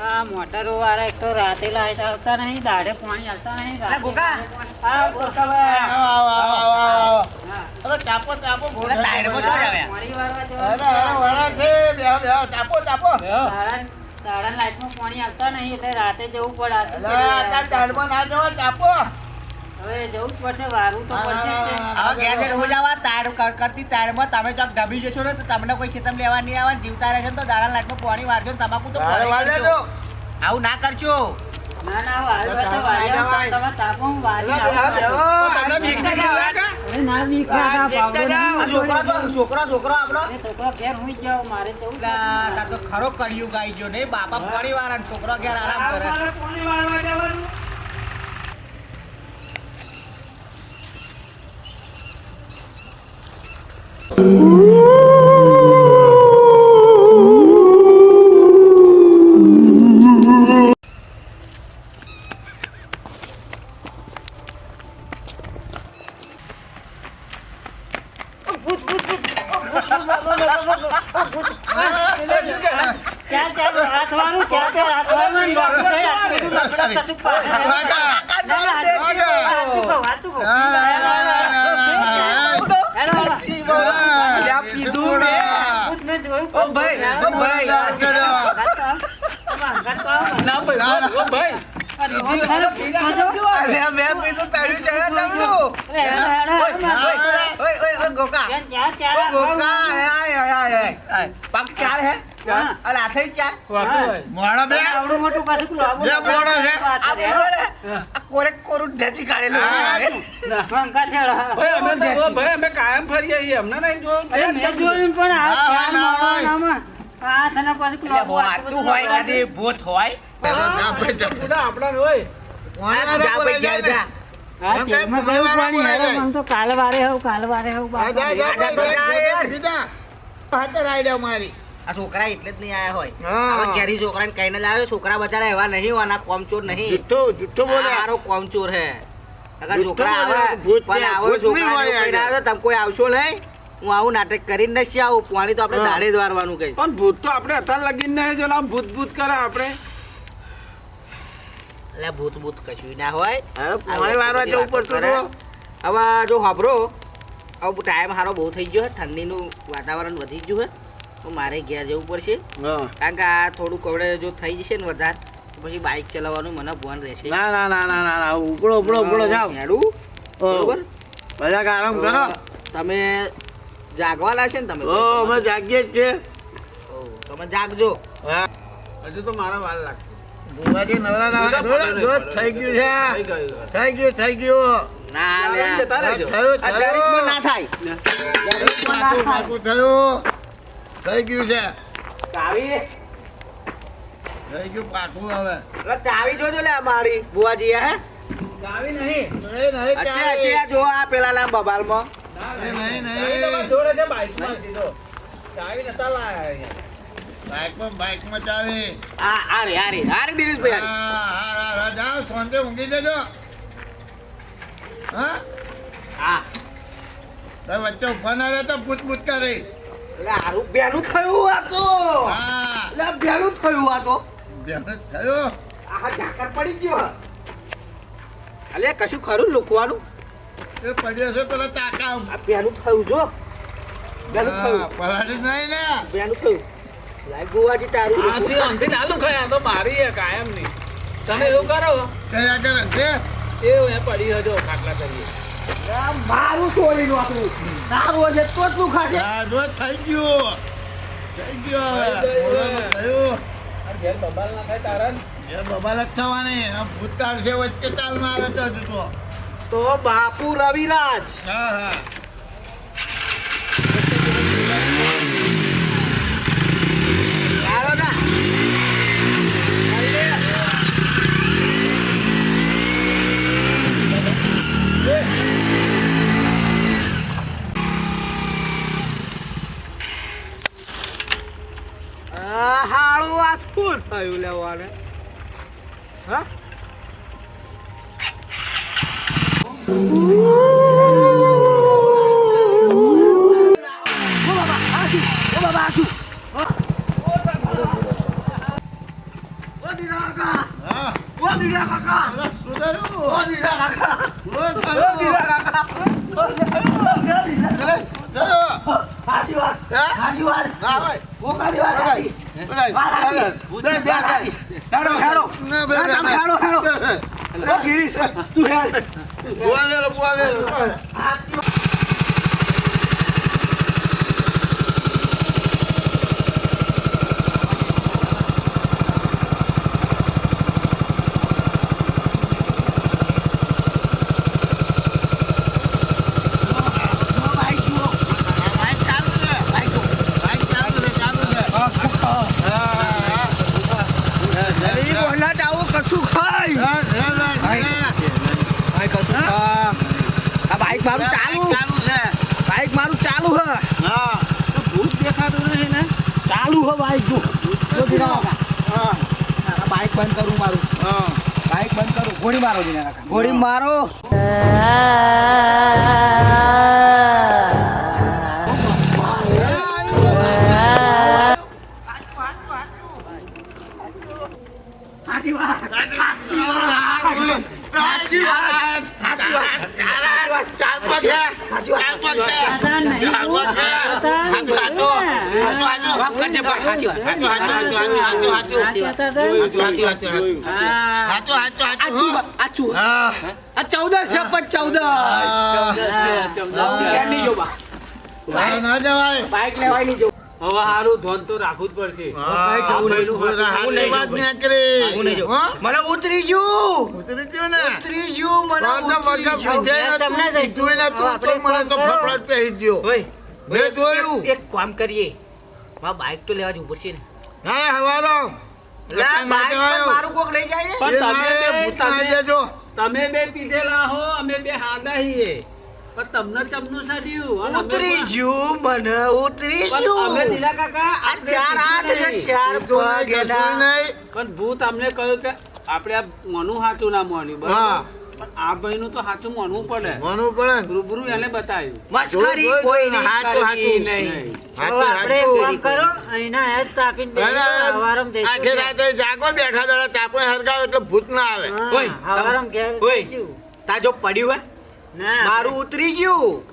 આ મોટરો વાળા એક તો રાતે લાઈટ આવતા નહીં, દાડે પાણી આવતા નહીં. અરે ગોકા. હા, ગોકાભાઈ. હા. અરે ચાપો ચાપો ઓલા ટાયરમાં તો જ આવ્યા. પાણી વાળવા અરે જવાનું. વરા છે બે ચાપો ચાપો દાડા લાઈટમાં પાણી આવતા નહીં એટલે રાતે જવું પડે. અરે આ ટાળમાં ના જવા ચાપો હવે જવું જ પડશે, વારવું તો પડશે જ તે. હવે ઘેર જઈને હું જવા કરતી ટાયરમાં તમે ચોક ડબી જશો ને તો તમને કોઈ શેતમ લેવા નહીં આવે, જીવતા રહેશો ને તો દાડા લાઈટમાં પાણી વારશો ને તમાકુ તો અરે પાણી વાલે કરશો. તો આવું ના કરશો. ના ના વારવા તો વાર્યા, પણ તમે તાપો હું વારી તમને બીક નહીં લાગે? અરે ના બીક લાગે, બાવળો. છોકરો આપણો એ છોકરો ઘેર હું જ જાઉં, મારે જવું જ તાર નથી. તો ખરો કળિયુગ આવી ગયો ને બાપા પાણી વાળા ને છોકરો ઘેર આરામ કરે. ચાલ હાથ વાળું, ચાલ હાથ વાળું. ડોક્ટર છે, આટલું બધું લફડા કશું પાસે નહીં. ના, ના, હાથું કહું, હાથું કહું. હેલો, મેં જોયું. ઓ ભાઈ, ઓ ભાઈ. અંગાત તો આવો. ના ભાઈ ઓ ભાઈ આ રીહોન ખાને પીધો છો? અરે મેં પીધું ચડ્યું છે તમનું. અરે હેડો, હેડો, હેડો. ઓય ગોકા. ચાલ, ઓ ગોકા આય. પગ ચાર હે હા. અને હાથે ચાર. વાતો હોય મોડા બે આવડું મોટું પાછું પેલું આવું જે બોલો છે. આ બોલે આ કોરે કોરું ઢેચી કાઢેલું. અંગાત હેડો. ભાઈ અમે તો ભાઈ અમે કાયમ ફરીએ છીએ અમને નહીં જો અરે મેં જોયું પણ આ ના, ચાર ના, માળવાનામાં આ થને પાછું પેલું આવું આટલું વાતું બધું હોય કદી ભૂત હોય. આપણા હોય આ જા ભાઈ ઘેર જા. હા, એમ તેલમાં કઈ ગયું પાણી બોલાય હેડો. જાય. મને તો કાલે વારે આવું, મારી આ છોકરા એટલે જ નહીં આયા હોય. હા. આવા ઘેરી છોકરાને કહીને જ આવ્યો. છોકરા બચારા એવા નહીં હોવાના, કોમચોર નહીં. જુઠ્ઠો બોલે આ હારો કોમચોર હે. અગર જુઠ્ઠું છોકરા બોલે, આવે ભૂત છે, પણ આવો ભૂત નહીં છોકરા હોય કહીને આગળ. આવ્યો, તમે કોઈ આવશો નહીં. હું આવું નાટક કરીને નથી આવું. પાણી તો આપણે હા. દાડે જ વારવાનું કઈ. પણ ભૂત તો આપણે અત્યારે લગીન નહીં જો આમ ભૂત ભૂત કરે આપણે એટલે ભૂત ભૂત કશું ના હોય. પાણી વારવા જવું પડશે તો. હવે જો હાભરો હવે ટાઈમ સારો બહુ થઈ ગયો છે, ઠંડીનું વાતાવરણ વધી ગયું છે, તો મારે ઘેર જવું પડશે. કારણ કે આ થોડું કવડે જો થઈ જશે ને વધારે તો પછી બાઇક ચલાવવાનું મને ભાન રહેશે. ના ઉપડો જાઓ હેડું બરોબર. બધા આરામ કરો. તમે જાગવાના છે ને તમે? અમે જાગીએ જ છે. ઓહ, તમે જાગજો. હા હજુ તો મારા વાર લાગશે ભુવાજી નવરા ના થઈ ગયું છે. થઈ ગયું ના લે જતા રહેજો. થયું આ જરીકમાં ના થાય. પાકું થયું. થઈ ગયું છે. ચાવી થઈ ગયું પાકું હવે. એટલે ચાવી જોજો લે મારી બુઆજી હે. ચાવી નહીં નહીં હશે આ જો આ પેલા ના બબાલમાં. નહીં ચાવી તમારી જોડે છે બાઈકમાં હતી તો ચાવી નતા લાયા અહીંયા. બાઈકમાં ચાવી. આ રે દિનેશભાઈ હા જાઓ સોંજે ઊંઘી જજો. હા હા તમે વચ્ચે ઉભા ના રહેતા પૂછ કરી. એટલે હારું બેનું થયું આ તો. હા એટલે બેનું થયું આ તો. ધ્યાન થયું. આ ઝાકર પડી ગયો. અલે કશું ખરું લુકવાનું. એ પડ્યો છે પેલા તાકા. આ બેનું થયું જો. બેનું થયું. પલાટી નહીં ને. બેનું થયું. લાઈ બુઆજી તારું લુકવું. આથી આમથી ના લુખાય તો મારી હે કાયમ નહીં તમે એવું કરો કઈ આગળ હશે. એવું એ પડી હજો ખાટલા કરીએ આ મારું ચોરી નોતું. તારું હશે તો જ લુખાશે. હા જો થઈ ગયું. થઈ ગયું હવે. થઈ ગયું. બોલવાનું થયું. આ ઘેર બબાલ ના થાય તારણ એ બબાલ જ થવાની. આ ભૂતકાળ છે વચ્ચે તાલ મારે તો હજુ તો. તો બાપુ રવિરાજ. હા ચાલો ના. હાળું આ શું થયું લેવાને? હા કશું ખાય કશું ખા આ બાઈક મારું ચાલુ બાઈક મારું ચાલુ હે ભૂત દેખાતું નહીં ને ચાલુ હે બાઈક જો બાઈક બંધ કરું મારું બાઈક બંધ કરું ગોળી મારો દીના કાકા ગોળી મારો બાઈક લેવાય નહીં જો હવે હારું ધોન તો રાખવું જ પડશે મને ઉતરી ગયું મને એક કામ કરીએ મારા બાઈક તો લેવા જવું પડશે ને મારું કોક લઈ જાય ને તમે બે પીધેલા હો અમે બે હાંદા છીએ પણ તમને ચમનું સાડ્યું ઉતરી ગયું મને ઉતરી ગયું અમે દીલા કાકા આ ચાર હાથ ને ચાર પગ એના પણ ભૂત અમને કહ્યું કે આપણે આ મોનું સાચું ના મોન્યું બરાબર પણ આ ભાઈ નું તો સાચું મોનવું પડે રૂબરૂ એને બતાવ્યું મસ્કરી કોઈ નહીં હાચું, કરવી હાચું. નહીં આપણે એક કામ કરો અહીંના હેજ તાપીને બેસી હવારમ જઈશું. આખી રાતે જાગો બેઠા બેઠા તાપે હરગાવ એટલે ભૂત ના આવે હા, ઓય, હવારમ ઘેર ઓય. જઈશું. તા જો પડ્યું હે ના મારું ઉતરી ગયું